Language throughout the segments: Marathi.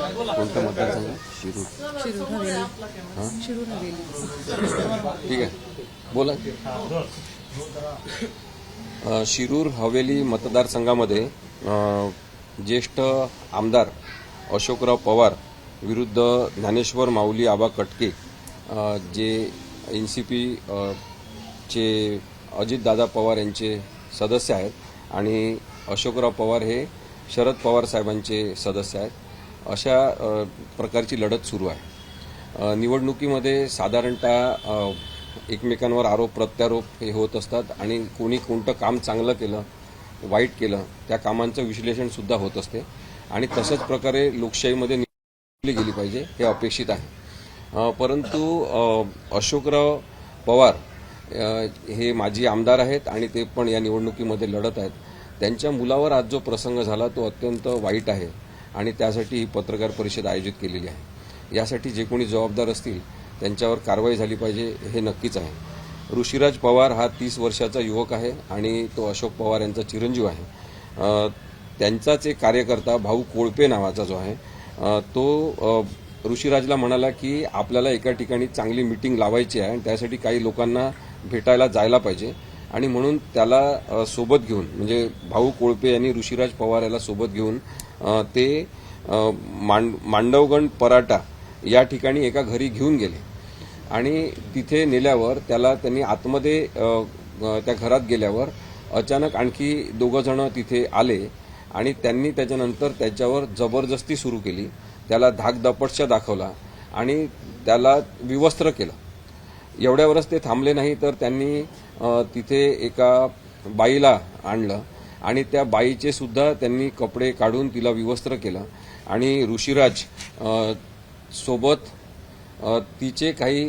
कोणता मतदारसंघ? शिरूर. शिरूर हवेली. हां शिरूर हवेली. ठीक आहे, बोला. शिरूर हवेली मतदारसंघामध्ये ज्येष्ठ आमदार अशोकराव पवार विरुद्ध ज्ञानेश्वर माऊली आबा कटके जे NCP चे अजितदादा पवार यांचे सदस्य आहेत आणि अशोकराव पवार हे शरद पवार साहेबांचे सदस्य आहेत. अशा प्रकारची लढत सुरू आहे. निवडणुकीमध्ये साधारणतः एकमेकांवर आरोप प्रत्यारोप हे होत असतात आणि कोणी कोणतं काम चांगलं केलं वाईट केलं त्या कामांचं विश्लेषण सुद्धा होत असते आणि तसंच प्रकारे लोकशाहीमध्ये निवडली गेली पाहिजे हे अपेक्षित आहे. परंतु अशोकराव पवार हे माजी आमदार आहेत आणि ते पण या निवडणुकीमध्ये लढत आहेत. त्यांच्या मुलावर आज जो प्रसंग झाला तो अत्यंत वाईट आहे आणि त्यासाठी ही पत्रकार परिषद आयोजित केलेली आहे. यासाठी जे कोणी जबाबदार असतील त्यांच्यावर कारवाई झाली पाहिजे हे नक्कीच आहे. ऋषीराज पवार हा 30 वर्षाचा युवक आहे आणि तो अशोक पवार यांचा चिरंजीव आहे. त्यांचाच एक कार्यकर्ता भाऊ कोळपे नावाचा जो आहे तो ऋषीराजला म्हणाला की आपल्याला एका ठिकाणी चांगली मीटिंग लावायची आहे आणि त्यासाठी काही लोकांना भेटायला जायला पाहिजे आणि म्हणून त्याला सोबत घेऊन म्हणजे भाऊ कोळपे यांनी ऋषीराज पवार याला सोबत घेऊन ते मांडवगण पराटा या ठिकाणी एका घरी घेऊन गेले आणि तिथे नेल्यावर त्याला त्यांनी आतमध्ये त्या घरात गेल्यावर अचानक आणखी 2 जण तिथे आले आणि त्यांनी त्याच्यानंतर त्याच्यावर जबरदस्ती सुरू केली. त्याला धाकदपटशा दाखवला आणि त्याला विवस्त्र केलं. एवढ्यावरच ते थांबले नाही तर त्यांनी तिथे एका बाईला आणलं आणि त्या बाईचे सुद्धा त्यांनी कपडे काढून तिला विवस्त्र केलं आणि ऋषीराज सोबत तिचे काही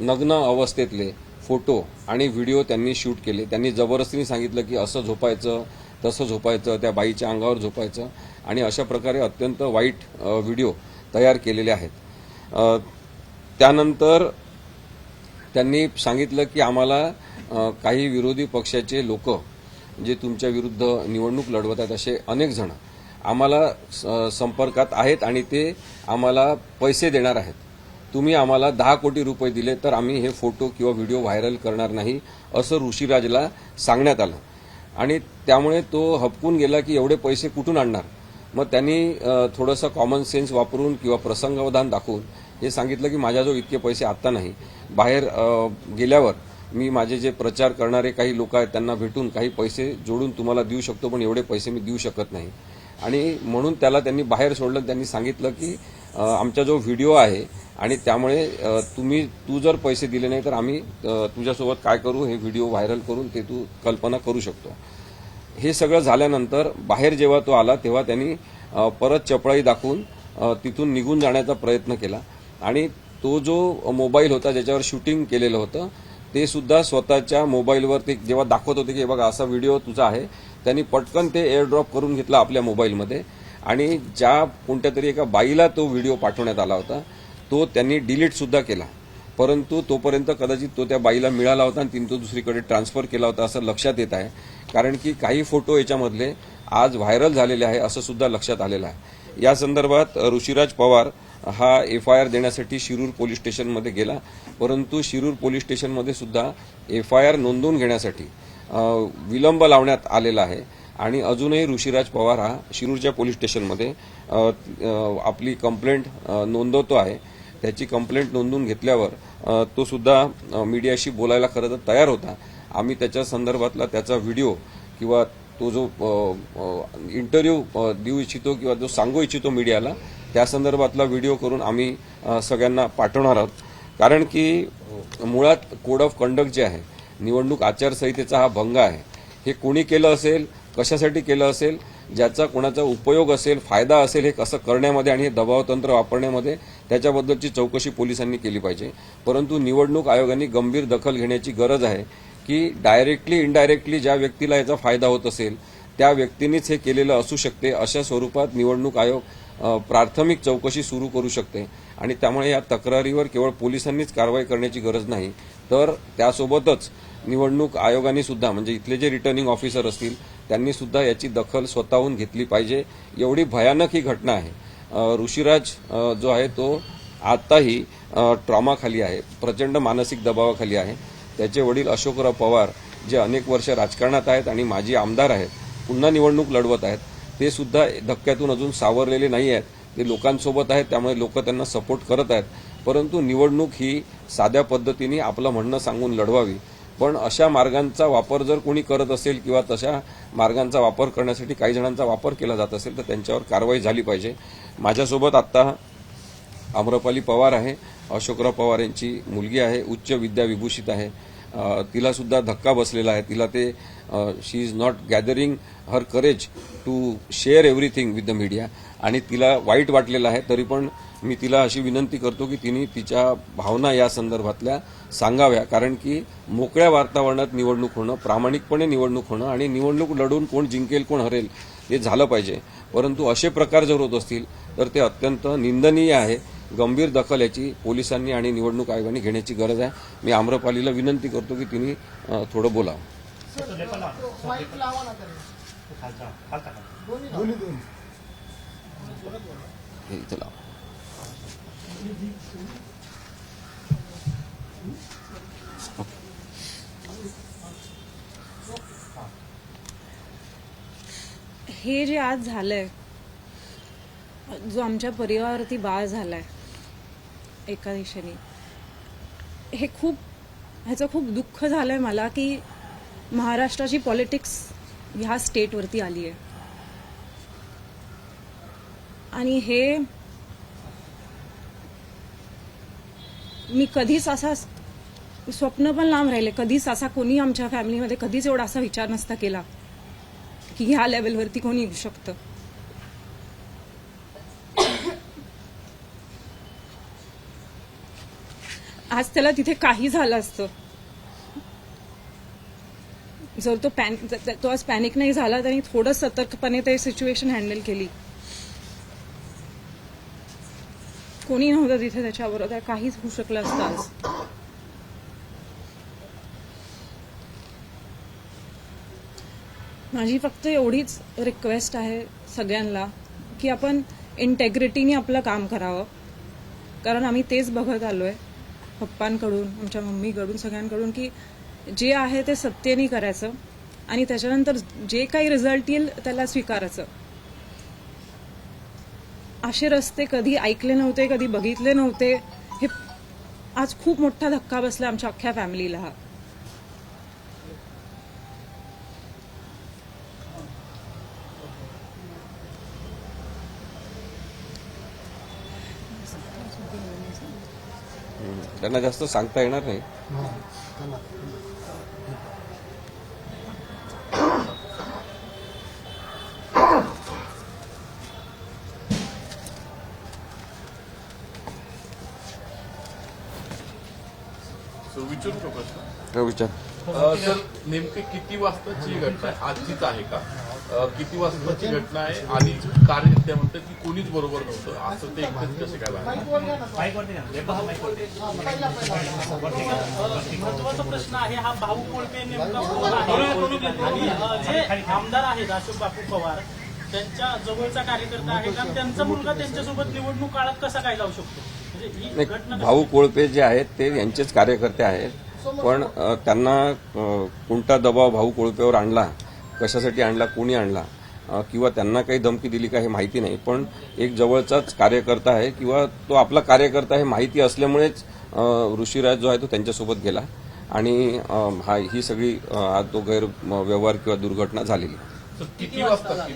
नग्न अवस्थेतले फोटो आणि व्हिडिओ त्यांनी शूट केले. त्यांनी जबरदस्तीने सांगितलं की असं झोपायचं तसं झोपायचं त्या बाईच्या अंगावर झोपायचं आणि अशा प्रकारे अत्यंत वाईट व्हिडिओ तयार केलेले आहेत. त्यानंतर त्यांनी सांगितलं की आम्हाला काही विरोधी पक्षाचे लोक जे तुमच्या विरुद्ध निवडणूक लढवत आहेत असे अनेक जण आम्हाला संपर्कात आहेत आणि ते आम्हाला पैसे देणार आहेत. तुम्ही आम्हाला 10 कोटी रुपये दिले तर आम्ही हे फोटो किंवा व्हिडिओ व्हायरल करणार नाही असं ऋषीराजला सांगण्यात आलं आणि त्यामुळे तो हबकून गेला की एवढे पैसे कुठून आणणार. मग त्यांनी थोडंसं कॉमन सेन्स वापरून किंवा प्रसंगावधान दाखवून हे सांगितलं की माझ्याजवळ इतके पैसे आत्ता नाही, बाहेर गेल्यावर मी माझे जे प्रचार करणारे काही लोक आहेत त्यांना भेटून काही पैसे जोडून तुम्हाला देऊ शकतो पण एवढे पैसे मी देऊ शकत नाही. आणि म्हणून त्याला त्यांनी बाहेर सोडलं. त्यांनी सांगितलं की आमचा जो व्हिडिओ आहे आणि त्यामुळे तू जर पैसे दिले नाही तर आम्ही तुझ्यासोबत काय करू हे व्हिडिओ व्हायरल करून ते तू कल्पना करू शकतो. हे सगळं झाल्यानंतर बाहेर जेव्हा तो आला तेव्हा त्यांनी परत चपळाई दाखवून तिथून निघून जाण्याचा प्रयत्न केला आणि तो जो मोबाईल होता ज्याच्यावर शूटिंग केलेलं होतं ते सुद्धा स्वतःच्या मोबाईलवर ते जेव्हा दाखवत होते की बघा असा व्हिडिओ तुझा आहे त्यांनी पटकन ते एअरड्रॉप करून घेतला आपल्या मोबाईलमध्ये आणि ज्या कोणत्या तरी एका बाईला तो व्हिडिओ पाठवण्यात आला होता तो त्यांनी डिलीट सुद्धा केला. परंतु तोपर्यंत कदाचित तो त्या बाईला मिळाला होता आणि तिने तो दुसरीकडे ट्रान्सफर केला होता असं लक्षात येत आहे. कारण की काही फोटो याच्यामधले आज व्हायरल झालेले आहे असं सुद्धा लक्षात आलेलं आहे. या संदर्भात ऋषीराज पवार हा FIR देण्यासाठी शिरूर पोलीस स्टेशनमध्ये गेला परंतु शिरूर पोलीस स्टेशनमध्ये सुद्धा FIR नोंदवून घेण्यासाठी विलंब लावण्यात आलेला आहे आणि अजूनही ऋषीराज पवार हा शिरूरच्या पोलीस स्टेशनमध्ये आपली कंप्लेंट नोंदवतो आहे. त्याची कंप्लेंट नोंदवून घेतल्यावर तो सुद्धा मीडियाशी बोलायला खरं तर तयार होता. आम्ही त्याच्या संदर्भातला त्याचा व्हिडिओ किंवा तो जो इंटरव्ह्यू देऊ इच्छितो किंवा जो सांगू इच्छितो मीडियाला त्या संदर्भातला व्हिडिओ करून आम्ही सगळ्यांना पाठवणार आहोत. कारण की मुळात कोड ऑफ कंडक्ट जे आहे निवडणूक आचारसंहितेचा हा भंग आहे. हे कोणी केलं असेल कशासाठी केलं असेल ज्याचा कोणाचा उपयोग असेल फायदा असेल हे कसं करण्यामध्ये आणि हे दबावतंत्र वापरण्यामध्ये त्याच्याबद्दलची चौकशी पोलिसांनी केली पाहिजे. परंतु निवडणूक आयोगाने गंभीर दखल घेण्याची गरज आहे की डायरेक्टली इनडायरेक्टली ज्या व्यक्तीला याचा फायदा होत असेल त्या व्यक्तीनेच हे केलेलं असू शकते. अशा स्वरूपात निवडणूक आयोग प्राथमिक चौकशी सुरू करू शकते आणि त्यामुळे या तक्रारीवर केवळ पोलिसांनीच कारवाई करण्याची गरज नाही तर त्यासोबतच निवडणूक आयोगाने सुद्धा म्हणजे इथले जे रिटर्निंग ऑफिसर असतील त्यांनी सुद्धा याची दखल स्वतःहून घेतली पाहिजे. एवढी भयानक ही घटना आहे ऋषीराज जो आहे तो आताही ट्रॉमाखाली आहे, प्रचंड मानसिक दबावाखाली आहे. त्याचे वडील अशोकराव पवार जे अनेक वर्ष राजकारणात आहेत आणि माजी आमदार आहेत, पुन्हा निवडणूक लढवत आहेत, ते सुद्धा धक्क्यातून अजून सावरलेले नाही आहेत. ते लोकांसोबत आहेत, त्यामुळे लोक त्यांना सपोर्ट करत आहेत. परंतु निवडणूक ही साध्या पद्धतीने आपलं म्हणणं सांगून लढवावी. पण अशा मार्गांचा वापर जर कोणी करत असेल किंवा तशा मार्गांचा वापर करण्यासाठी काही जणांचा वापर केला जात असेल तर त्यांच्यावर कारवाई झाली पाहिजे. माझ्यासोबत आता आम्रपाली पवार आहे, अशोकराव पवार यांची मुलगी आहे, उच्च विद्याविभूषित आहे. तिला सुद्धा धक्का बसलेला आहे. तिला ते she is not gathering her courage to share everything with the media आणि तिला वाईट वाटलेलं आहे. तरी पण मी तिला अशी विनंती करतो की तिने तिच्या भावना या संदर्भातल्या सांगाव्या, कारण की मोकळ्या वातावरणात निवडणूक होणं, प्रामाणिकपणे निवडणूक होणं आणि निवडणूक लढून कोण जिंकेल कोण हरेल हे झालं पाहिजे. परंतु असे प्रकार जर होत असतील तर ते अत्यंत निंदनीय आहे. गंभीर दखल याची पोलिसांनी आणि निवडणूक आयोगाने घेण्याची गरज आहे. मी आम्रपालीला विनंती करतो की तिने थोडं बोलावं. हे इथं लावा. हे जे आज झालंय, जो आमच्या परिवारावरती बाळ झालाय एका दिशेने, हे ह्याचं खूप दुःख झालंय मला की महाराष्ट्राची पॉलिटिक्स ह्या स्टेटवरती आली आहे. आणि हे मी कधीच असा स्वप्न पण लांब राहिले, कधीच असा कोणी आमच्या फॅमिलीमध्ये कधीच एवढा असा विचार नसता केला की ह्या लेवलवरती कोणी येऊ शकतं. आज त्याला तिथे काही झालं असतं, जर तो आज पॅनिक नाही झाला, त्यांनी थोडं सतर्कपणे ते सिच्युएशन हँडल केली. कोणी नव्हतं तिथे त्याच्याबरोबर, काहीच होऊ शकलं असतं आज. माझी फक्त एवढीच रिक्वेस्ट आहे सगळ्यांना की आपण इंटेग्रिटीने आपलं काम करावं, कारण आम्ही तेच बघत आलोय पप्पांकडून, आमच्या मम्मीकडून, सगळ्यांकडून, की जे आहे ते सत्तेने करायचं आणि त्याच्यानंतर जे काही रिझल्ट येईल त्याला स्वीकारायचं. असे रस्ते कधी ऐकले नव्हते, कधी बघितले नव्हते. हे आज खूप मोठा धक्का बसला आमच्या अख्ख्या फॅमिलीला. त्यांना जास्त सांगता येणार नाही. विचारू शकतो हो, विचार. सर, नेमके किती वाजताची घटना आहे? आजचीच आहे का? किती वाजताची घटना आहे आणि कार्य त्या म्हणतात की कोणीच बरोबर नव्हतं, असं ते एकच कसे काय लागलं? महत्वाचा प्रश्न आहे हा. भाऊ कोळपे नेमका कोण आहे आणि जे आमदार आहेत अशोक बापू पवार त्यांच्या जवळचा कार्यकर्ता आहे का? त्यांचा मुलगा त्यांच्यासोबत निवडणूक काळात कसा काय जाऊ शकतो? म्हणजे ही घटना भाऊ कोळपे जे आहेत ते यांचेच कार्यकर्ते आहेत, पण त्यांना कोणता दबाव भाऊ कोळपेवर आणला, कशासाठी आणला, कोणी आणला किंवा त्यांना काही धमकी दिली का हे माहिती नाही. पण एक जवळचाच कार्यकर्ता आहे किंवा तो आपला कार्यकर्ता हे माहिती असल्यामुळेच ऋषीराज जो आहे तो त्यांच्यासोबत गेला आणि ही सगळी तो गैरव्यवहार किंवा दुर्घटना झालेली. किती वाजता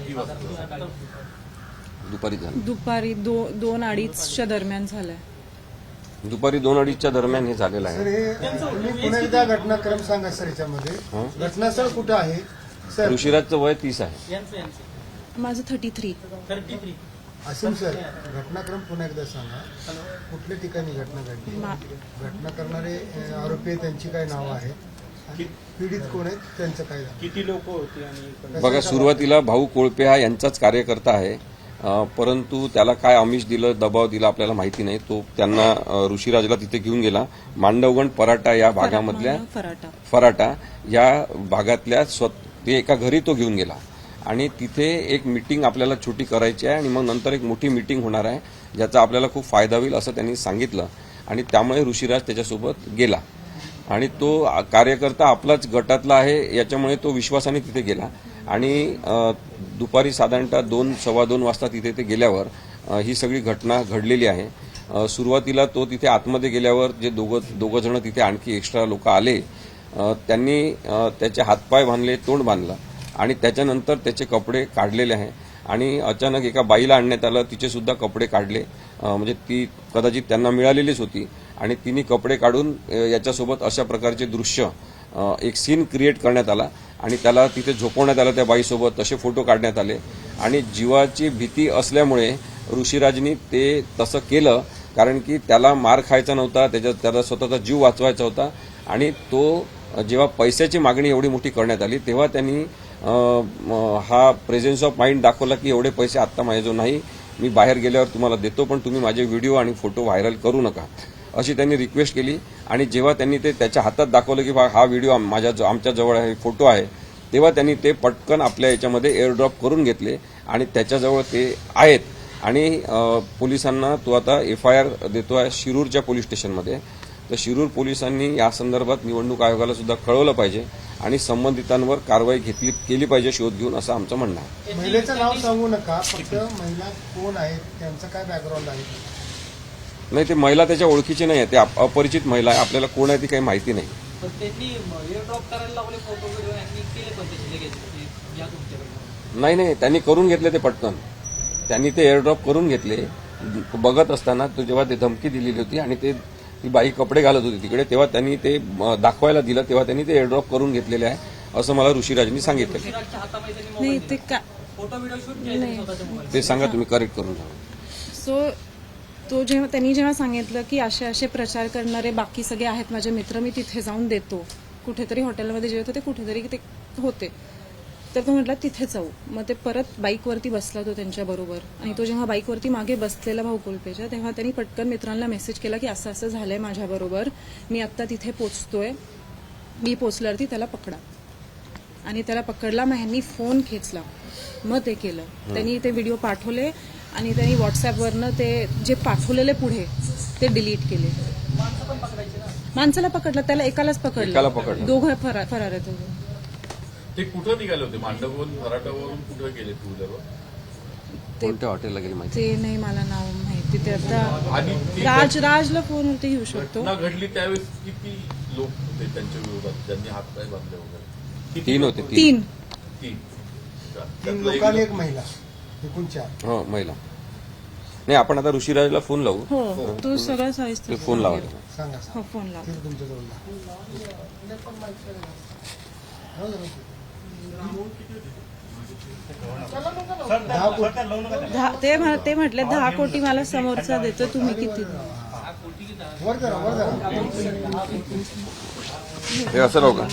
दुपारी झाली. दुपारी 2-2:30च्या दरम्यान झालंय. दुपारी 2-2:30च्या दरम्यान हे झालेलं आहे. सर, हे पुन्हा एकदा घटनाक्रम सांगा सर. याच्यामध्ये घटनास्थळ कुठं आहे सर? ऋषीराजचं वय 30 आहे. यांचं माझं 33. 33. असीम सर, घटनाक्रम पुन्हा एकदा सांगा. कुठल्या ठिकाणी घटना घडली, घटना करणारे आरोपी त्यांची काय नावं आहेत, पीडित कोण आहेत, त्यांचं काय झालं? किती लोक होती आणि बघा, सुरुवातीला भाऊ कोळपे हा यांचाच कार्यकर्ता आहे, परंतु त्याला काय आमिष दिलं, दबाव दिला आपल्याला माहिती नाही. तो त्यांना ऋषीराजला तिथे घेऊन गेला. मांडवगण पराटा या भागामधल्या फराटा या भागातल्या ते एका घरी तो घेऊन गेला आणि तिथे एक मीटिंग आपल्याला छोटी करायची आहे आणि मग नंतर एक मोठी मीटिंग होणार आहे ज्याचा आपल्याला खूप फायदा होईल असं त्यांनी सांगितलं आणि त्यामुळे ऋषीराज त्याच्यासोबत गेला आणि तो कार्यकर्ता आपलाच गटातला आहे याच्यामुळे तो विश्वासाने तिथे गेला आणि दुपारी साधारणतः 2-2:15 वाजता तिथे ते गेल्यावर ही सगळी घटना घडलेली आहे. सुरुवातीला तो तिथे आतमध्ये गेल्यावर जे दोघं जण तिथे आणखी एक्स्ट्रा लोक आले त्यांनी त्याचे हातपाय बांधले, तोंड बांधलं आणि त्याच्यानंतर त्याचे कपडे काढलेले आहे आणि अचानक एका बाईला आणण्यात आलं, तिचे सुद्धा कपडे काढले, म्हणजे ती कदाचित त्यांना मिळालेलीच होती आणि तिने कपडे काढून याच्यासोबत अशा प्रकारचे दृश्य एक सीन क्रिएट करण्यात आला आणि त्याला तिथे झोपवण्यात आलं त्या बाईसोबत. तसे फोटो काढण्यात आले आणि जीवाची भीती असल्यामुळे ऋषीराजनी ते तसं केलं कारण की त्याला मार खायचा नव्हता, त्याला स्वतःचा जीव वाचवायचा होता आणि तो जेव्हा पैशाची मागणी एवढी मोठी करण्यात आली तेव्हा त्यांनी हा प्रेझेन्स ऑफ माइंड दाखवला की एवढे पैसे आत्ता माझ्याजवळ नाही, मी बाहेर गेल्यावर तुम्हाला देतो पण तुम्ही माझे व्हिडिओ आणि फोटो व्हायरल करू नका अशी त्यांनी रिक्वेस्ट केली. आणि जेव्हा त्यांनी ते त्याच्या हातात दाखवलं की हा व्हिडिओ आमच्या जवळ आहे, फोटो आहे, तेव्हा त्यांनी ते पटकन आपल्या याच्यामध्ये एअरड्रॉप करून घेतले आणि त्याच्याजवळ ते आहेत आणि पोलिसांना तो आता FIR देतो आहे शिरूरच्या पोलीस स्टेशनमध्ये. तर शिरूर पोलिसांनी या संदर्भात निवडणूक आयोगाला सुद्धा कळवलं पाहिजे आणि संबंधितांवर कारवाई केली पाहिजे शोध घेऊन असं आमचं म्हणणं आहे. महिलेचं नाव सांगू नका, फक्त महिला कोण आहेत, त्यांचं काय बॅकग्राऊंड आहे? नाही, ते महिला त्याच्या ओळखीची नाही आहे, ते अपरिचित महिला आहे, आपल्याला कोण आहे ती काही माहिती नाही. पण त्यांनी एअरड्रॉप करायला लावले फोटो व्हिडिओ यांनी केले पण त्याचे लगेच या तुमच्याकडे. नाही, त्यांनी करून घेतले ते पटकन. त्यांनी ते एअरड्रॉप करून घेतले. बघत असताना तो जेव्हा ते धमकी दिलेली होती आणि ती बाई कपडे घालत होती तिकडे तेव्हा त्यांनी ते दाखवायला दिलं तेव्हा त्यांनी ते एअरड्रॉप करून घेतलेले आहे असं मला ऋषीराजनी सांगितलं. ऋषीराजच्या हातामध्ये त्यांनी नाही मोबाईल ते फोटो व्हिडिओ शूट केले स्वतःच्या मोबाईल. ते सांगा तुम्ही, करेक्ट करून द्या. सो त्यांनी जेव्हा सांगितलं की असे प्रचार करणारे बाकी सगळे आहेत माझे मित्र, मी तिथे जाऊन देतो, कुठेतरी हॉटेलमध्ये जेवत होते, कुठेतरी ते होते, तर तो म्हटला तिथे जाऊ. मग ते परत बाईकवरती बसला तो त्यांच्याबरोबर आणि तो जेव्हा बाईकवरती मागे बसलेला भाऊ कोल्पेच्या तेव्हा त्यांनी पटकन मित्रांना मेसेज केला की असं असं झालंय माझ्याबरोबर, मी आत्ता तिथे पोचतोय, मी पोचल्यावरती त्याला पकडा. आणि त्याला पकडला, मग ह्यांनी फोन खेचला, मग ते केलं. त्यांनी ते व्हिडिओ पाठवले आणि त्यांनी व्हॉट्सअपवरनं ते जे पाठवलेले पुढे ते डिलीट केले. माणसाला पकडलं, त्याला एकालाच पकडलं, दोघं फरार आहेत. ते कुठं निघाले होते? मांडववरून, फराटावरून कुठं गेले टू व्हीलरवर? कोणत्या हॉटेलला गेली माहिती? ते नाही मला नाव माहिती. ते आणि आता ती राजला फोनवरती घेऊ शकतो. घटना घडली त्यावेळेस किती लोक होते त्यांच्या विरोधात ज्यांनी हातपाय बांधले वगैरे? किती 3 लोक होते. 3 तीन. 3 लोकांनी एक महिला, एकूण 4. हो, महिला. नाही, आपण आता ऋषीराजला फोन लावू. हो, तू सगळं ते सविस्तर फोन लावा. सांगा हो, फोन लाव. ते तुमच्या जवळ ते म्हटले 10 कोटी मला समोरचा देतो, तुम्ही किती द्या? वर जरा हे असं राहू का?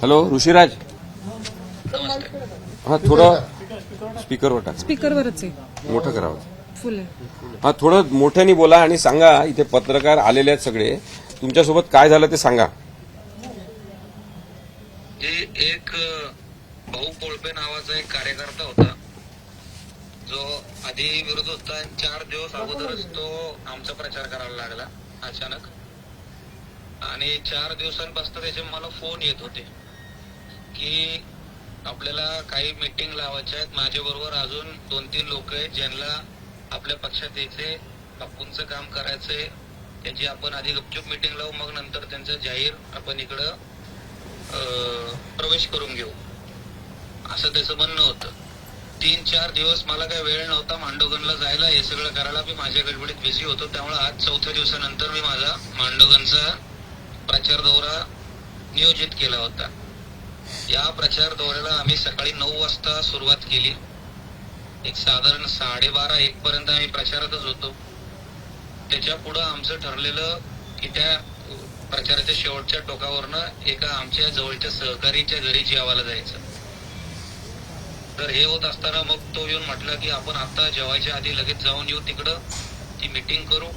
हॅलो ऋषीराज, हा थोडं स्पीकरवर टाक. स्पीकरवरच आहे, मोठं करावं. फुल आहे. हा, थोडं मोठ्याने बोला आणि सांगा, इथे पत्रकार आलेले आहेत सगळे, तुमच्यासोबत काय झालं ते सांगा. एक भाऊ कोळपे नावाचा एक कार्यकर्ता होता जो आधी विरोध होता आणि 4 दिवस अगोदरच तो आमचा प्रचार करायला लागला अचानक. आणि 4 दिवसांपासून त्याचे मला फोन येत होते की आपल्याला काही मीटिंग लावायच्या आहेत, माझ्याबरोबर अजून 2-3 लोक आहेत ज्यांना आपल्या पक्षात यायचे, बापूंचं काम करायचंय, त्याची आपण आधी गपचूप मीटिंग लावू, मग नंतर त्यांचं जाहीर आपण इकडं प्रवेश करून घेऊ, असं त्याचं म्हणणं होतं. 3-4 दिवस मला काही वेळ नव्हता मांडोगनला जायला, हे सगळं करायला मी माझ्या गडबडीत बिझी होतो. त्यामुळे आज 4थ्या दिवसानंतर मी माझा मांडोगनचा प्रचार दौरा नियोजित केला होता. या प्रचार दौऱ्याला आम्ही सकाळी 9 वाजता सुरुवात केली. एक साधारण 12:30-1 पर्यंत आम्ही प्रचारातच होतो. त्याच्या पुढं आमचं ठरलेलं की त्या प्रचाराच्या शेवटच्या टोकावरनं एका आमच्या जवळच्या सहकारीच्या घरी जेवायला जायचं. तर हे होत असताना मग तो येऊन म्हटला की आपण आता जेवायच्या आधी लगेच जाऊन येऊ, तिकडं ती मीटिंग करू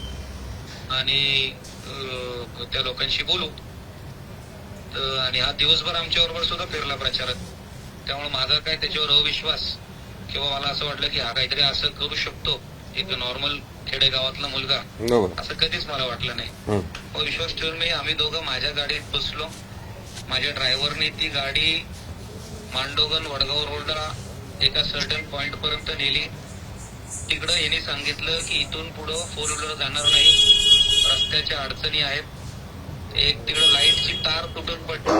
आणि त्या लोकांशी बोलू. आणि हा दिवसभर आमच्याबरोबर सुद्धा फिरला प्रचारात. त्यामुळे माझा काय त्याच्यावर अविश्वास किंवा मला असं वाटलं की हा काहीतरी असं करू शकतो एक नॉर्मल खेडेगावातला मुलगा, बरोबर. असं कधीच मला वाटलं नाही. मग विश्वास ठेवून आम्ही दोघं माझ्या गाडीत बसलो. माझ्या ड्रायव्हरने ती गाडी मांडोगन वडगाव रोडला एका सर्टन पॉइंट पर्यंत नेली. तिकडं यांनी सांगितलं की इथून पुढं 4 व्हीलर जाणार नाही, रस्त्याच्या अडचणी आहेत. एक तिकडं लाईटची तार तुटून पडली.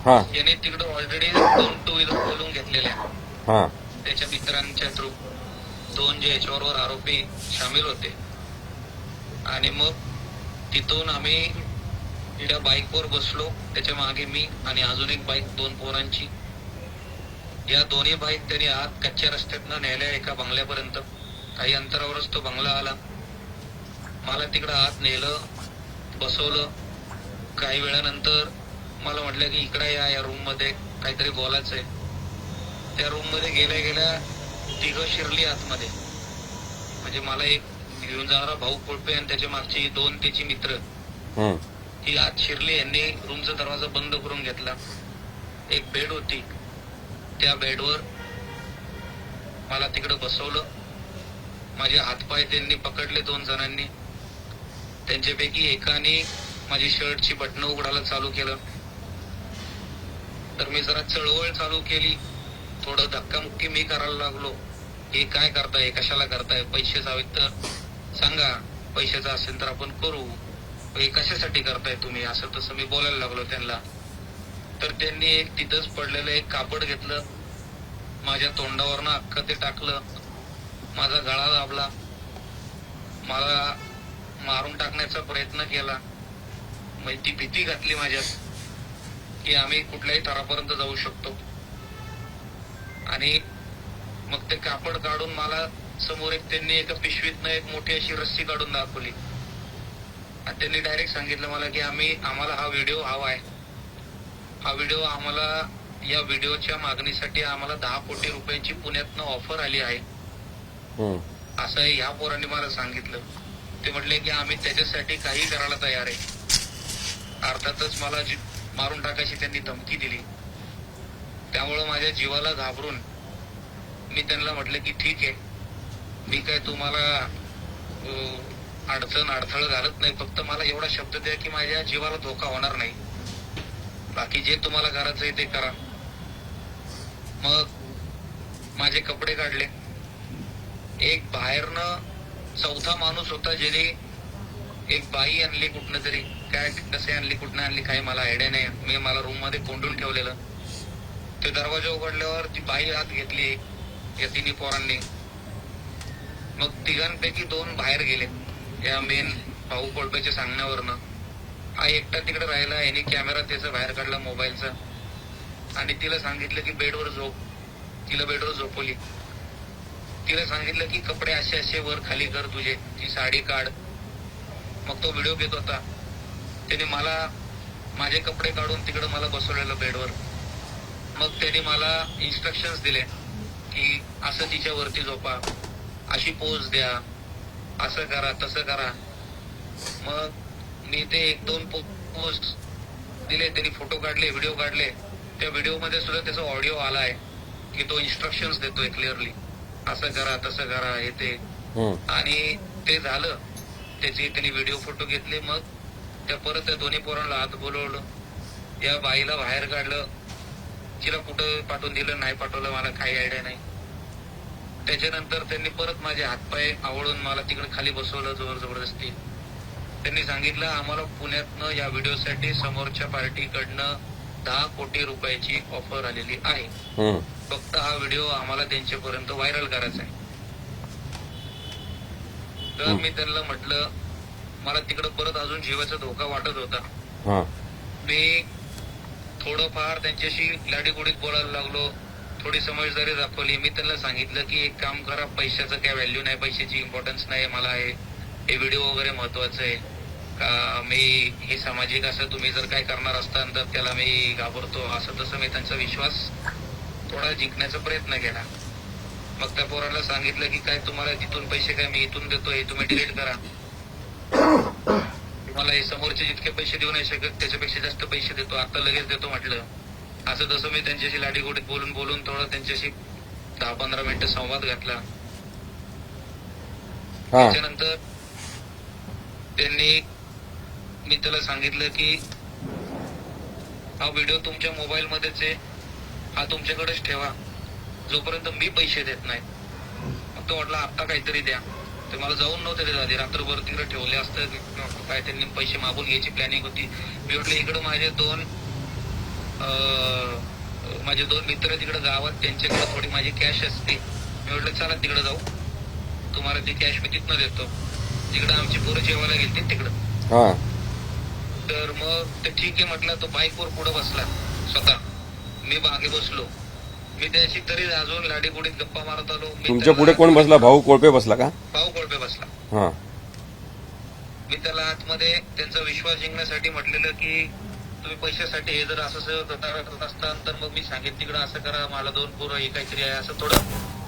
हा याने तिकडं ऑलरेडी 2 2 व्हीलर बोलून घेतलेल्या हा त्याच्या मित्रांच्या थ्रू. 2 जे याच्याबरोबर आरोपी सामील होते. आणि मग तिथून आम्ही त्या बाईकवर बसलो. त्याच्या मागे मी आणि अजून एक बाईक 2 पोरांची. या दोन्ही बाईक त्यांनी आत कच्च्या रस्त्यातनं नेल्या एका बंगल्यापर्यंत. काही अंतरावरच तो बंगला आला. मला तिकडं आत नेलं, बसवलं. काही वेळानंतर मला म्हटलं की इकडे या रूम मध्ये काहीतरी बोलायचंय. त्या रूम मध्ये गेल्या गेल्या 3 शिरली आतमध्ये. म्हणजे मला एक घेऊन जाणारा भाऊ कोळपे आणि त्याच्या मागची 2 त्याची मित्र ही आत शिरली. यांनी रूमचा दरवाजा बंद करून घेतला. एक बेड होती, त्या बेडवर मला तिकडे बसवलं. माझे हातपाय त्यांनी पकडले 2 जणांनी. त्यांच्यापैकी एकाने माझी शर्टची बटणं उघडायला चालू केलं. तर मी जरा चळवळ चालू केली. थोडं धक्कामुक्की मी करायला लागलो. हे काय करताय, कशाला करताय, पैसे हवेत तर सांगा, पैशाचं असेल तर आपण करू, हे कशासाठी करताय तुम्ही, असं तसं मी बोलायला लागलो त्यांना. तर त्यांनी एक तिथंच पडलेलं एक कापड घेतलं, माझ्या तोंडावरनं अख्खं ते टाकलं. माझा गळा दाबला, मला मारून टाकण्याचा प्रयत्न केला. मग ती भीती घातली माझ्यात की आम्ही कुठल्याही थरापर्यंत जाऊ शकतो. आणि मग ते कापड काढून मला समोर त्यांनी एका पिशवीतनं एक मोठी अशी रस्सी काढून दाखवली. आणि त्यांनी डायरेक्ट सांगितलं मला की आम्हाला हा व्हिडिओ हवा आहे. हा व्हिडिओ आम्हाला, या व्हिडिओच्या मागणीसाठी आम्हाला 10 कोटी रुपयांची पुण्यातनं ऑफर आली आहे, असं ह्या पोरांनी मला सांगितलं. ते म्हटले की आम्ही त्याच्यासाठी काही करायला तयार आहे. अर्थातच मला मारून टाकायची त्यांनी धमकी दिली. त्यामुळं माझ्या जीवाला घाबरून मी त्यांना म्हटलं की ठीक आहे, मी काय तुम्हाला अडथळं घालत नाही, फक्त मला एवढा शब्द द्या की माझ्या जीवाला धोका होणार नाही, बाकी जे तुम्हाला करायचंय ते करा. मग माझे कपडे काढले. एक बाहेरनं 4था माणूस होता, ज्याने एक बाई आणली कुठनं तरी, काय कसे आणली कुठनं आणली काही मला आयडिया नाही. मी मला रूम मध्ये कोंडून ठेवलेलं. ते दरवाजा उघडल्यावर ती बाई आत घेतली या 3 पोरांनी. मग 3घांपैकी 2 बाहेर गेले या मेन भाऊ कोळपेच्या सांगण्यावरनं. हा एकटा तिकडे राहिला. याने कॅमेरा त्याचा बाहेर काढला मोबाईलचा आणि तिला सांगितलं की बेडवर झोप. तिला बेडवर झोपवली. तिला सांगितलं की कपडे असे असे वर खाली कर तुझे, ती साडी काढ. मग तो व्हिडिओ घेत होता. त्याने मला माझे कपडे काढून तिकडे मला बसवलेलं बेडवर. मग त्याने मला इन्स्ट्रक्शन्स दिले की असं तिच्यावरती झोपा, अशी पोज द्या, असं करा, तसं करा. मग मी ते 1-2 पोज दिले. त्यांनी फोटो काढले, व्हिडिओ काढले. त्या व्हिडिओ मध्ये सुद्धा त्याचा ऑडिओ आला आहे की तो इन्स्ट्रक्शन्स देतोय क्लिअरली, असं करा, तसं करा, हे ते. आणि ते झालं. त्याचे त्यांनी व्हिडिओ फोटो घेतले. मग परत त्या दोन्ही पोरांना आत बोलवलं. या बाईला बाहेर काढलं. तिला कुठं पाठवून दिलं, नाही पाठवलं, मला काही आयडिया नाही. त्याच्यानंतर त्यांनी परत माझे हातपाय आवळून मला तिकडे खाली बसवलं जोर जबरदस्ती. त्यांनी सांगितलं आम्हाला पुण्यातनं या व्हिडिओसाठी समोरच्या पार्टीकडनं 10 कोटी रुपयाची ऑफर आलेली आहे, फक्त हा व्हिडिओ आम्हाला त्यांच्यापर्यंत व्हायरल करायचा आहे. तर मी त्यांना म्हटलं, मला तिकडं परत अजून जीवाचा धोका वाटत होता. मी थोडंफार त्यांच्याशी लाडीगुडीत बोलायला लागलो, थोडी समजदारी दाखवली. मी त्यांना सांगितलं की एक काम करा, पैशाचं काय व्हॅल्यू नाही, पैशाची इम्पॉर्टन्स नाही मला, हे व्हिडिओ वगैरे महत्वाचं आहे का, मी हे सामाजिक असं तुम्ही जर काय करणार असताल तर त्याला मी घाबरतो, असं तसं मी त्यांचा विश्वास थोडा जिंकण्याचा प्रयत्न केला. मग त्या पोराला सांगितलं की काय तुम्हाला तिथून पैसे काय मी इथून देतो, हे तुम्ही डिलीट करा. मला हे समोरचे जितके पैसे देऊ नाही शकत त्याच्यापेक्षा जास्त पैसे देतो, आता लगेच देतो म्हटलं. असं तसं मी त्यांच्याशी लाडीगोडीत बोलून थोडं त्यांच्याशी 10-15 मिनिटं संवाद घातला. हा त्याच्यानंतर त्यांनी मी त्याला सांगितलं की हा व्हिडिओ तुमच्या मोबाईल मध्येच आहे, हा तुमच्याकडेच ठेवा जोपर्यंत मी पैसे देत नाही. मग तो म्हटला आता काहीतरी द्या. ते मला जाऊन नव्हते देत आधी, रात्रभर तिकडे ठेवले असतं काय, त्यांनी पैसे मागून घ्यायची प्लॅनिंग होती. मी म्हटलं इकडं माझे दोन मित्र तिकडे गावात, त्यांच्याकडे थोडी माझी कॅश असते. मी म्हटलं चला तिकडे जाऊ, तुम्हाला ती कॅश मी तिथनं देतो. तिकडं आमची पोरं जेवायला गेलती तिकडं. हा तर मग ते ठीक आहे म्हटलं. तो बाईकवर पुढे बसला स्वतः, मी मागे बसलो. मी त्याची तरी अजून लाडीगुडीत गप्पा मारत आलो. मी तुमच्या त्याला- पुढे कोण बसला? भाऊ कोळपे बसला का? भाऊ कोळपे बसला. हा मी त्याला आतमध्ये त्यांचा विश्वास जिंकण्यासाठी म्हटलेलं की तुम्ही पैशासाठी हे जर असं करत असताल तर मग मी सांगेन तिकडं असं करा, मला 2 पोरं हे काहीतरी आहे, असं थोडं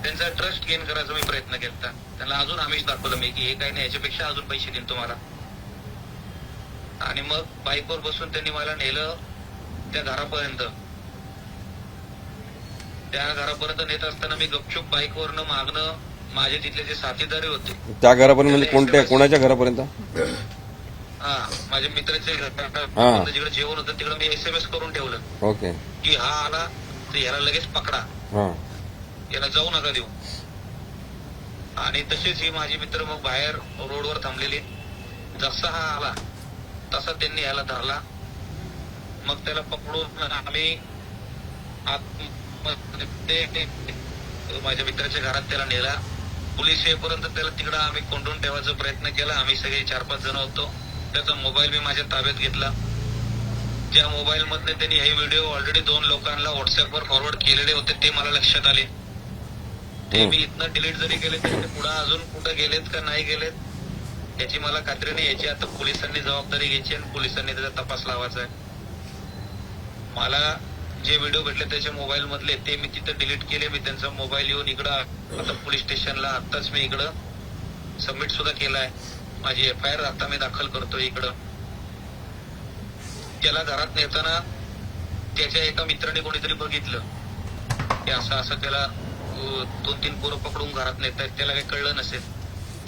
त्यांचा ट्रस्ट गेन करायचा मी प्रयत्न केला. त्यांना अजून आमिष दाखवलं मी की हे काही नाही, याच्यापेक्षा अजून पैसे देईन तुम्हाला. आणि मग बाईकवर बसून त्यांनी मला नेलं त्या घरापर्यंत. त्या घरापर्यंत नेत असताना मी गपचूप बाईकवरनं मागणं माझे तिथले जे साथीदारी होते, त्या घरापर्यंत म्हणजे कोणत्या कोणाच्या घरापर्यंत? हा माझ्या मित्राचे हा. जिकडे जेवण होतं तिकडे मी SMS करून ठेवलं ओके की हा आला तर याला लगेच पकडा, हा याला जाऊ नका देऊ. आणि तसेच ही माझी मित्र मग बाहेर रोडवर थांबलेली. जसा हा आला तसा त्यांनी याला धरला. मग त्याला पकडून आम्ही माझ्या मित्राच्या घरात त्याला नेला. पोलीस येईपर्यंत त्याला तिकडं आम्ही कोंडून ठेवायचा प्रयत्न केला. आम्ही सगळे 4-5 जण होतो. त्याचा मोबाईल मी माझ्या ताब्यात घेतला. त्या मोबाईल मधले त्यांनी हे व्हिडिओ ऑलरेडी 2 लोकांना व्हॉट्सअपवर फॉरवर्ड केलेले होते, ते मला लक्षात आले. ते मी इथनं डिलीट जरी केले तरी ते पुढे अजून कुठं गेलेत का नाही गेलेत याची मला खात्री नाही. याची आता पोलिसांनी जबाबदारी घ्यायची आणि पोलिसांनी त्याचा तपास लावायचा आहे. मला जे व्हिडिओ भेटले त्याच्या मोबाईल मधले ते मी तिथं डिलीट केले. मी त्यांचा मोबाईल येऊन इकडं आता पोलीस स्टेशनला आताच मी इकडं सबमिट सुद्धा केलाय. माझी FIR आता मी दाखल करतोय इकडं. त्याला घरात नेताना त्याच्या एका मित्राने कोणीतरी बघितलं की असं असं त्याला 2-3 पोरं पकडून घरात नेतायत. त्याला काही कळलं नसेल.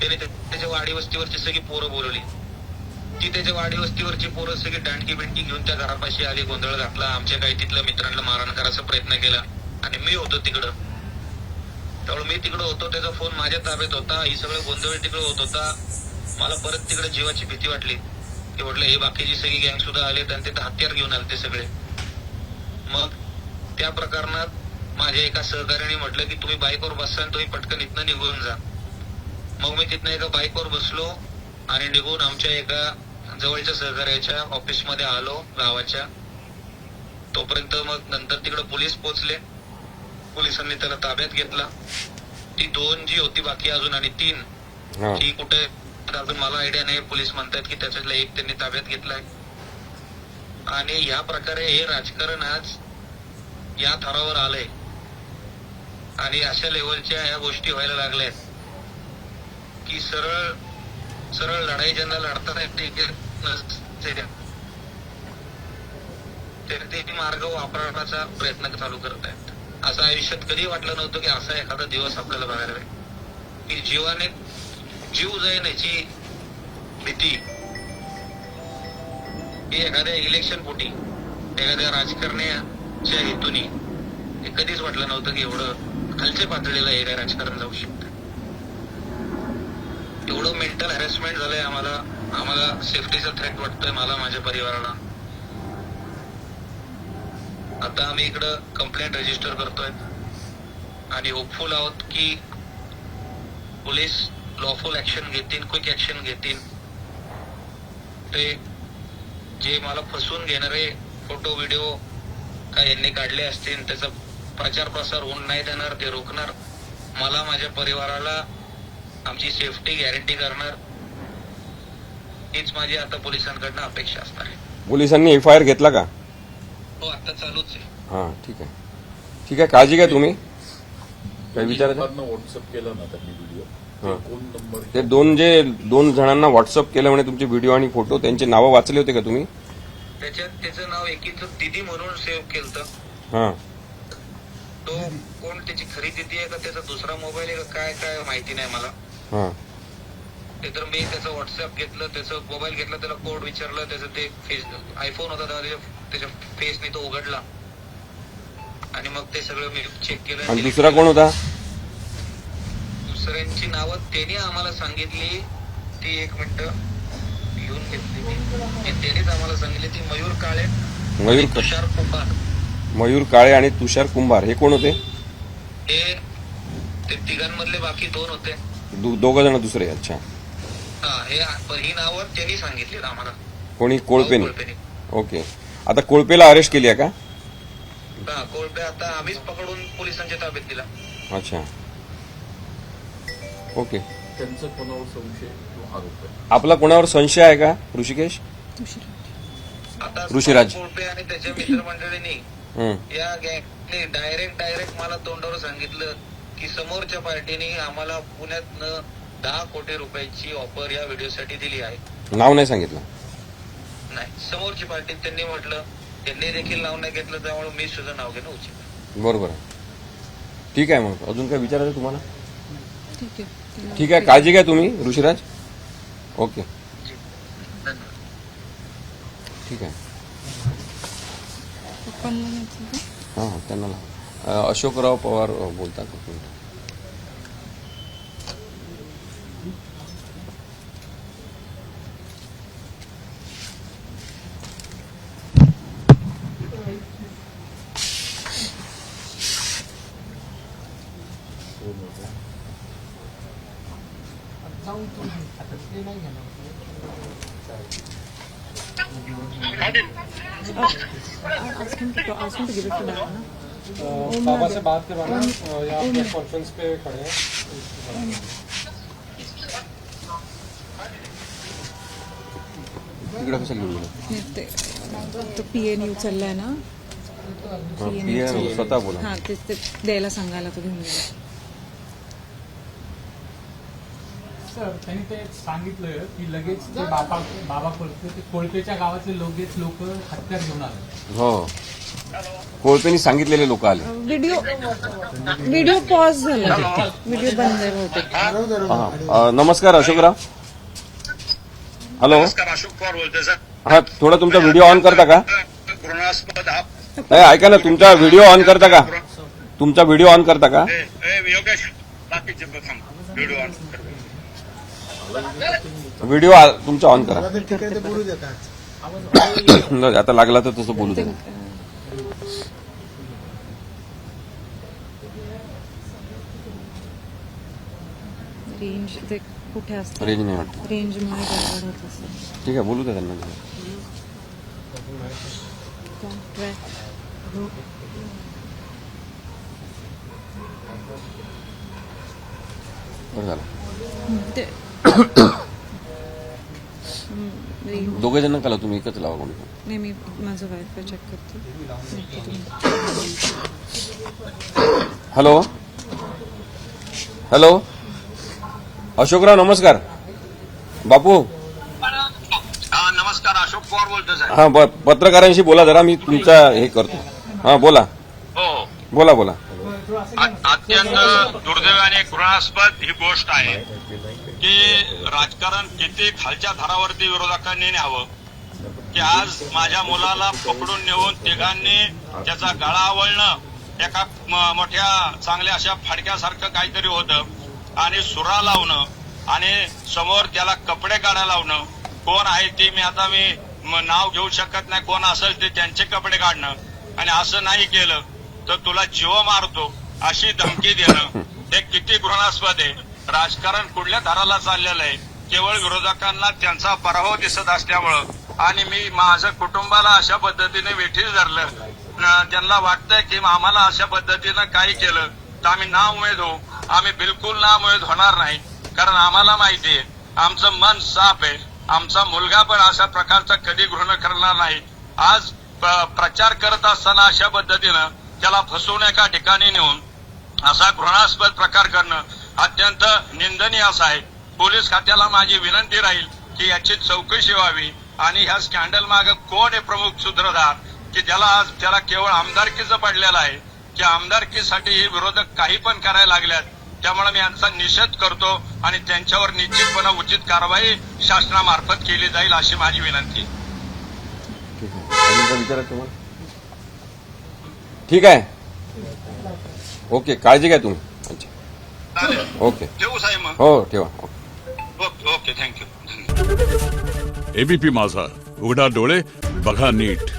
त्याने त्याच्या वाडी वस्तीवरची सगळी पोरं बोलवली. ती त्याच्या वाडी वस्तीवरची पोरं सगळी दांडकी बिंडकी घेऊन त्या घरापाशी आली, गोंधळ घातला. आमच्या काही तिथल्या मित्रांना मारहाण करायचा प्रयत्न केला. आणि मी होतो तिकडं. त्यामुळे मी तिकडं होतो, त्याचा फोन माझ्या ताब्यात होता. ही सगळं गोंधळ तिकडं होत होता. मला परत तिकडे जीवाची भीती वाटली की म्हटलं हे बाकीची सगळी गँग सुद्धा आले आणि तिथं हत्यार घेऊन आले ते सगळे. मग त्या प्रकरणात माझ्या एका सहकार्याने म्हटलं की तुम्ही बाईकवर बसा आणि तुम्ही पटकन इथनं निघून जा. मग मी तिथनं एका बाईकवर बसलो आणि निघून आमच्या एका जवळच्या सहकार्याच्या ऑफिसमध्ये आलो गावाच्या. तोपर्यंत मग नंतर तिकडे पोलीस पोहोचले. पोलिसांनी त्याला ताब्यात घेतला. ती 2 जी होती बाकी अजून आणि 3 हा ती कुठे अजून मला आयडिया नाही. पोलीस म्हणतात की त्याच्यातला एक त्यांनी ताब्यात घेतलाय. आणि या प्रकारे हे राजकारण आज या थरावर आलंय आणि अशा लेवलच्या या गोष्टी व्हायला लागल्यात की सरळ सरळ लढाई ज्यांना लढता येते ते मार्ग वापरण्याचा प्रयत्न चालू करत आहेत. असं आयुष्यात कधी वाटलं नव्हतं की असा एखादा दिवस आपल्याला बघायला मिळेल की जीवाने जीव जाईन याची भीती ही एखाद्या इलेक्शन पोटी एखाद्या राजकारण्याच्या हेतूने हे कधीच वाटलं नव्हतं की एवढं खालच्या पातळीला हे काय राजकारण जाऊ शकतं. एवढं मेंटल हॅरेसमेंट झालंय आम्हाला सेफ्टीचा थ्रेट वाटतोय मला, माझ्या परिवाराला. आता आम्ही इकडं कंप्लेंट रजिस्टर करतोय आणि होपफुल आहोत की पोलीस लॉफुल ऍक्शन घेतील, क्विक ऍक्शन घेतील. ते जे मला फसवून घेणारे फोटो व्हिडिओ काय यांनी काढले असतील त्याचा प्रचार प्रसार होऊन नाही देणार, ते रोखणार. मला, माझ्या परिवाराला आमची सेफ्टी गॅरंटी करणार. हीच माझी आता पोलिसांकडनं अपेक्षा असणार आहे. पोलिसांनी FIR घेतला का? हो आता चालूच आहे. हा ठीक आहे ठीक आहे. काळजी घ्या तुम्ही. काही विचारायचं? व्हॉट्सअप केलं ना त्यांनी व्हिडिओ हं. कोण नंबर ते दोन जणांना व्हॉट्सअप केलं म्हणे तुमचे व्हिडिओ आणि फोटो, त्यांचे नावं वाचले होते का तुम्ही? त्याच्यात त्याचं नाव एकीचं दिदी म्हणून सेव्ह केलं. हां. तो कोण त्याची खरी दिदी आहे का त्याचा दुसरा मोबाईल आहे का काय काय माहिती नाही मला. हां. ते तर मी त्याचं व्हॉट्सअप घेतलं, त्याचं मोबाईल घेतला, त्याला कोड विचारलं, त्याचं ते फेस आयफोन होता त्याच्या फेसने तो उघडला आणि मग ते सगळं मी चेक केलं. आणि दुसरा कोण होता? दुसऱ्यांची नावं त्यांनी आम्हाला सांगितली, ती एक मिनिट लिहून घेतली मी. त्यांनीच आम्हाला सांगितली, ती मयूर काळे, मयूर तुषार कुंभार. मयूर काळे आणि तुषार कुंभार हे कोण होते? हे ते तिघांमधले बाकी दोन होते. दोघं जण दुसरे. अच्छा. हा, ही नावं त्यांनी सांगितली आम्हाला. कोणी? कोळपेनी. कोळपेनी. ओके. आता कोळपेला अरेस्ट केली आहे का? हा, कोळपे आता आम्हीच पकडून पोलिसांच्या ताब्यात दिला. अच्छा. ओके. त्यांचं कोणावर संशय किंवा आरोप आहे? आपला कोणावर संशय आहे का ऋषिकेश? आता ऋषिराज. कोळपे आणि त्याच्या मित्रमंडळींनी हं. या गँगने डायरेक्ट मला तोंडावर सांगितलं की समोरच्या पार्टीने आम्हाला पुण्यातनं 10 कोटी रुपयाची ऑफर या व्हिडिओसाठी दिली आहे. नाव नाही सांगितलं. नाही, समोरची पार्टी त्यांनी म्हटलं, त्यांनी देखील नाव नाही घेतलं, त्यामुळे मी सुद्धा नाव घेणं उचित. बरोबर आहे. ठीक आहे. मग अजून काय विचारायचं तुम्हाला? ठीक आहे. ठीक आहे. काळजी घ्या तुम्ही ऋषिराज. ओके. धन्यवाद. ठीक आहे. पप्पांना माहिती आहे का? हां, त्यांना लावा. अशोकराव पवार बोलतात. एक minute. Ask him to give it to Diana. बाबा से बात करवाना या प्रेस कॉन्फ्रेंस पे खड़े हैं. तिकडे कसं घेऊन गेलं? ते पीएनी उचललाय ना, स्वतः बोला. हा ते द्यायला सांगायला तो घेऊन गेला. सर त्यांनी ते सांगितलं की लगेच ते बाबा कोळपे ते कोळपेच्या गावातले लगेच लोक हत्यार घेऊन आले. हो, कोळपेनी सांगितलेले लोक आले. व्हिडिओ पॉज झाला, व्हिडिओ बंद आहे बहुतेक. हां. नमस्कार अशोकराव. हॅलो. नमस्कार, अशोक पवार बोलतोय सर. हा, थोडा तुमचा व्हिडिओ ऑन करता का? घृणास्पद हा. नाही, ऐका ना, तुमचा व्हिडिओ ऑन करता का? तुमचा व्हिडिओ ऑन करता का? योगेश, बाकीचे व्हिडिओ ऑन कर. व्हिडिओ तुमचा ऑन करा. ठीक आहे, ते बोलू देतात. जाऊ दे, आता लागला तर तसं बोलू दे. रेंज ते कुठे असतं? रेंज नाही वाटत. रेंजमुळे गडबड होत असेल. ठीक आहे, बोलू दे त्यांना. कॉन्ट्रॅक्ट बरं झालं. ते रेंज दोघे जण कला तुम्ही एकच लावा कोणी. नाही, मी माझं वायफाय चेक करते. हॅलो. हॅलो. अशोकराव नमस्कार. बापू. नमस्कार, अशोक पवार बोलतोय सर. हा, पत्रकारांशी बोला जरा, मी तुमचा हे करतो. हा, बोला. हो, बोला. अत्यंत दुर्दैव आणि घृणास्पद ही गोष्ट आहे की राजकारण किती खालच्या थरावरती विरोधकांनी न्यावं की आज माझ्या मुलाला पकडून नेऊन तिघांनी त्याचा गळा आवळणं एका मोठ्या चांगल्या अशा फाडक्यासारखं काहीतरी होतं आणि सुरा लावणं आणि समोर त्याला कपडे काढायला लावणं. कोण आहे ते मी नाव घेऊ शकत नाही, कोण असेल ते त्यांचे कपडे काढणं आणि असं नाही केलं तर तुला जीव मारतो अशी धमकी देणं हे किती घृणास्पद आहे. राजकारण कुठल्या थराला चाललेलं आहे. केवळ विरोधकांना त्यांचा पराभव दिसत असल्यामुळं आणि मी माझं कुटुंबाला अशा पद्धतीने वेठीस धरलं. त्यांना वाटतंय की आम्हाला अशा पद्धतीनं काही केलं तर आम्ही नाउमेद होऊ. आम्ही बिलकुल नाउमेद होणार नाही, कारण आम्हाला माहिती आहे आमचं मन साफ आहे. आमचा मुलगा पण अशा प्रकारचा कधी घृण करणार नाही. आज प्रचार करत असताना अशा पद्धतीनं त्याला फसवून एका ठिकाणी नेऊन असा घृणास्पद प्रकार करणं अत्यंत निंदनीय असा आहे. पोलीस खात्याला माझी विनंती राहील की याची चौकशी व्हावी आणि ह्या स्कॅन्डल मागे कोण आहे प्रमुख सूत्रधार, की त्याला केवळ आमदारकीचं पडलेलं आहे, की आमदारकीसाठी हे विरोधक काही पण करायला लागल्यात. त्यामुळे मी यांचा निषेध करतो आणि त्यांच्यावर निश्चितपणे उचित कारवाई शासनामार्फत केली जाईल अशी माझी विनंती. ठीक आहे. अजून काय विचारायचं तुम्हाला? ठीक आहे. ओके, काळजी घ्या तुम्ही. अच्छा, चालेल, ओके. ठेवू साहेब मग. हो, ठेवा. Okay, thank you. एबीपी माझा, उघडा डोळे बघा नीट.